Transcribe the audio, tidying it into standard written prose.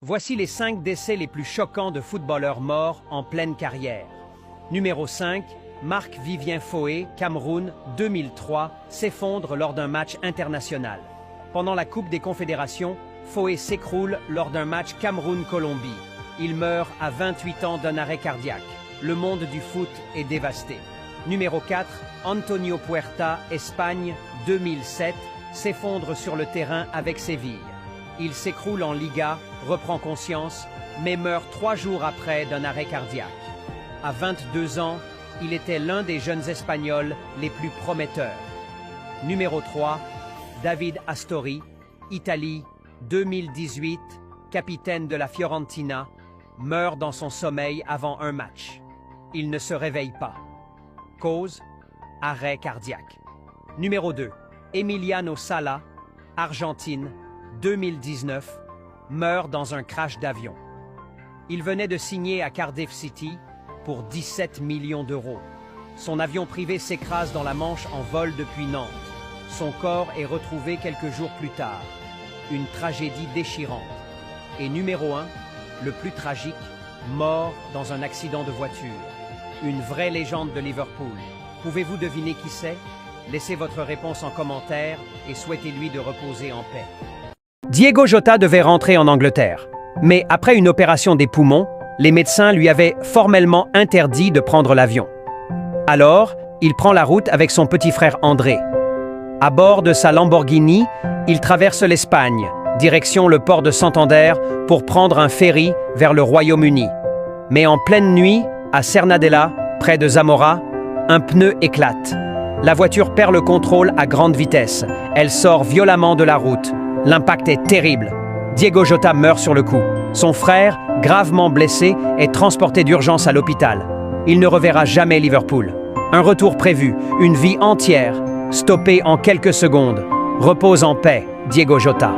Voici les 5 décès les plus choquants de footballeurs morts en pleine carrière. Numéro 5, Marc-Vivien Foé, Cameroun, 2003, s'effondre lors d'un match international. Pendant la Coupe des Confédérations, Foé s'écroule lors d'un match Cameroun-Colombie. Il meurt à 28 ans d'un arrêt cardiaque. Le monde du foot est dévasté. Numéro 4, Antonio Puerta, Espagne, 2007, s'effondre sur le terrain avec Séville. Il s'écroule en Liga, reprend conscience, mais meurt 3 jours après d'un arrêt cardiaque. À 22 ans, il était l'un des jeunes Espagnols les plus prometteurs. Numéro 3, David Astori, Italie, 2018, capitaine de la Fiorentina, meurt dans son sommeil avant un match. Il ne se réveille pas. Cause, arrêt cardiaque. Numéro 2, Emiliano Sala, Argentine, 2019, meurt dans un crash d'avion. Il venait de signer à Cardiff City pour 17 millions d'euros. Son avion privé s'écrase dans la Manche en vol depuis Nantes. Son corps est retrouvé quelques jours plus tard. Une tragédie déchirante. Et numéro 1, le plus tragique, mort dans un accident de voiture. Une vraie légende de Liverpool. Pouvez-vous deviner qui c'est? Laissez votre réponse en commentaire et souhaitez-lui de reposer en paix. Diego Jota devait rentrer en Angleterre. Mais après une opération des poumons, les médecins lui avaient formellement interdit de prendre l'avion. Alors, il prend la route avec son petit frère André. À bord de sa Lamborghini, il traverse l'Espagne, direction le port de Santander, pour prendre un ferry vers le Royaume-Uni. Mais en pleine nuit, à Cernadella, près de Zamora, un pneu éclate. La voiture perd le contrôle à grande vitesse. Elle sort violemment de la route. L'impact est terrible. Diego Jota meurt sur le coup. Son frère, gravement blessé, est transporté d'urgence à l'hôpital. Il ne reverra jamais Liverpool. Un retour prévu, une vie entière, stoppée en quelques secondes. Repose en paix, Diego Jota.